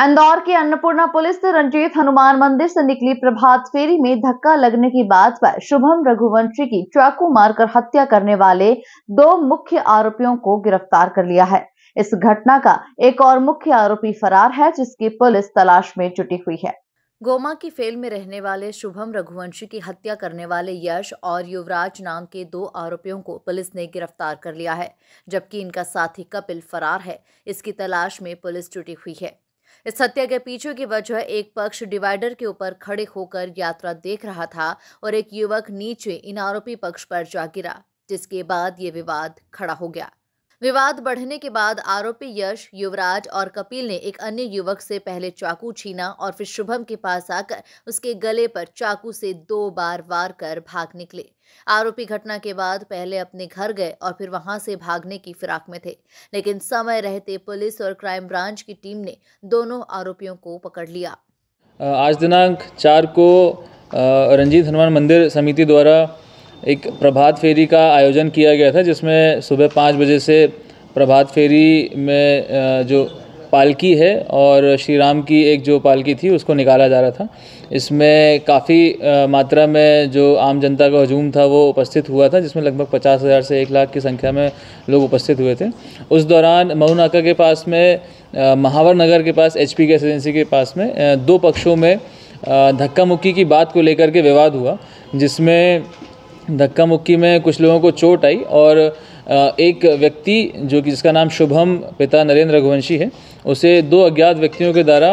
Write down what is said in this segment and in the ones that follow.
इंदौर की अन्नपूर्णा पुलिस ने रंजीत हनुमान मंदिर से निकली प्रभात फेरी में धक्का लगने की बात पर शुभम रघुवंशी की चाकू मारकर हत्या करने वाले 2 मुख्य आरोपियों को गिरफ्तार कर लिया है। इस घटना का एक और मुख्य आरोपी फरार है, जिसकी पुलिस तलाश में जुटी हुई है। गोमा की फेल में रहने वाले शुभम रघुवंशी की हत्या करने वाले यश और युवराज नाम के 2 आरोपियों को पुलिस ने गिरफ्तार कर लिया है, जबकि इनका साथी कपिल फरार है। इसकी तलाश में पुलिस जुटी हुई है। इस हत्या के पीछे की वजह एक पक्ष डिवाइडर के ऊपर खड़े होकर यात्रा देख रहा था और एक युवक नीचे इन आरोपी पक्ष पर जा गिरा, जिसके बाद ये विवाद खड़ा हो गया। विवाद बढ़ने के बाद आरोपी यश, युवराज और कपिल ने एक अन्य युवक से पहले चाकू छीना और फिर शुभम के पास आकर उसके गले पर चाकू से 2 बार वार कर भाग निकले। आरोपी घटना के बाद पहले अपने घर गए और फिर वहां से भागने की फिराक में थे, लेकिन समय रहते पुलिस और क्राइम ब्रांच की टीम ने दोनों आरोपियों को पकड़ लिया। आज दिनांक 4 को रंजीत हनुमान मंदिर समिति द्वारा एक प्रभात फेरी का आयोजन किया गया था, जिसमें सुबह 5 बजे से प्रभात फेरी में जो पालकी है और श्री राम की एक जो पालकी थी उसको निकाला जा रहा था। इसमें काफ़ी मात्रा में जो आम जनता का हजूम था वो उपस्थित हुआ था, जिसमें लगभग 50,000 से 1 लाख की संख्या में लोग उपस्थित हुए थे। उस दौरान मऊ नाका के पास में महावर नगर के पास HP गैस एजेंसी के पास में 2 पक्षों में धक्का मुक्की की बात को लेकर के विवाद हुआ, जिसमें धक्का मुक्की में कुछ लोगों को चोट आई और एक व्यक्ति जो कि जिसका नाम शुभम पिता नरेंद्र रघुवंशी है, उसे 2 अज्ञात व्यक्तियों के द्वारा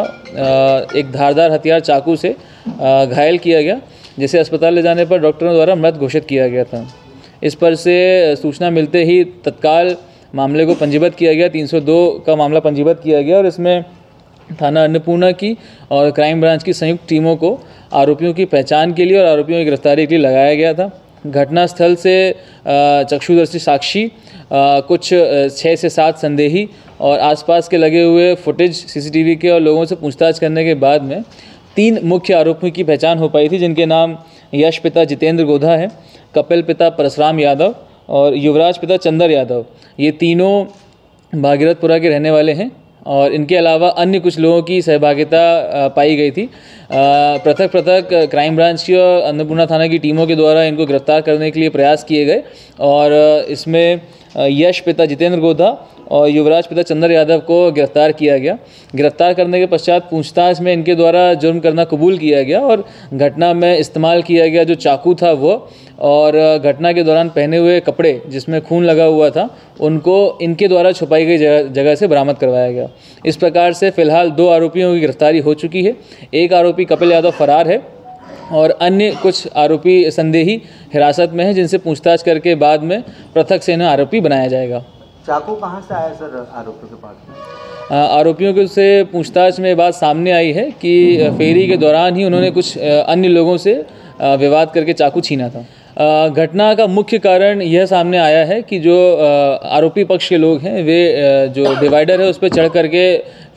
एक धारदार हथियार चाकू से घायल किया गया, जिसे अस्पताल ले जाने पर डॉक्टरों द्वारा मृत घोषित किया गया था। इस पर से सूचना मिलते ही तत्काल मामले को पंजीबद्ध किया गया, 302 का मामला पंजीबद्ध किया गया और इसमें थाना अन्नपूर्णा की और क्राइम ब्रांच की संयुक्त टीमों को आरोपियों की पहचान के लिए और आरोपियों की गिरफ्तारी के लिए लगाया गया था। घटनास्थल से चक्षुदर्शी साक्षी, कुछ 6 से 7 संदेही और आसपास के लगे हुए फुटेज CCTV के और लोगों से पूछताछ करने के बाद में 3 मुख्य आरोपियों की पहचान हो पाई थी, जिनके नाम यश पिता जितेंद्र गोधा है, कपिल पिता परशुराम यादव और युवराज पिता चंदर यादव। ये तीनों भागीरथपुरा के रहने वाले हैं और इनके अलावा अन्य कुछ लोगों की सहभागिता पाई गई थी। पृथक पृथक क्राइम ब्रांच की और अन्नपूर्णा थाना की टीमों के द्वारा इनको गिरफ्तार करने के लिए प्रयास किए गए और इसमें यश पिता जितेंद्र गोधा और युवराज पिता चंदर यादव को गिरफ्तार किया गया। गिरफ्तार करने के पश्चात पूछताछ में इनके द्वारा जुर्म करना कबूल किया गया और घटना में इस्तेमाल किया गया जो चाकू था वो और घटना के दौरान पहने हुए कपड़े जिसमें खून लगा हुआ था, उनको इनके द्वारा छुपाई गई जगह से बरामद करवाया गया। इस प्रकार से फिलहाल 2 आरोपियों की गिरफ्तारी हो चुकी है। एक आरोपी कपिल यादव फरार है और अन्य कुछ आरोपी संदेही हिरासत में हैं, जिनसे पूछताछ करके बाद में पृथक से इन्हें आरोपी बनाया जाएगा। चाकू कहाँ से आया सर आरोपियों के पास में? आरोपियों के से पूछताछ में बात सामने आई है कि फेरी के दौरान ही उन्होंने कुछ अन्य लोगों से विवाद करके चाकू छीना था। घटना का मुख्य कारण यह सामने आया है कि जो आरोपी पक्ष के लोग हैं वे जो डिवाइडर है उस पर चढ़ करके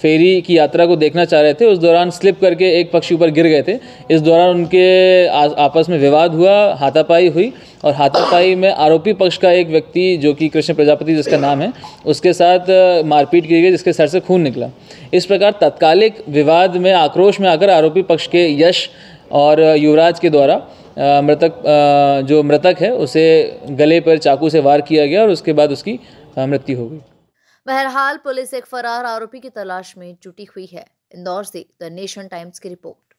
फेरी की यात्रा को देखना चाह रहे थे। उस दौरान स्लिप करके एक पक्ष ऊपर गिर गए थे। इस दौरान उनके आपस में विवाद हुआ, हाथापाई हुई और हाथापाई में आरोपी पक्ष का एक व्यक्ति जो कि कृष्ण प्रजापति जिसका नाम है, उसके साथ मारपीट की गई, जिसके सर से खून निकला। इस प्रकार तत्कालिक विवाद में आक्रोश में आकर आरोपी पक्ष के यश और युवराज के द्वारा जो मृतक है उसे गले पर चाकू से वार किया गया और उसके बाद उसकी मृत्यु हो गई। बहरहाल पुलिस एक फरार आरोपी की तलाश में जुटी हुई है। इंदौर से द नेशन टाइम्स की रिपोर्ट।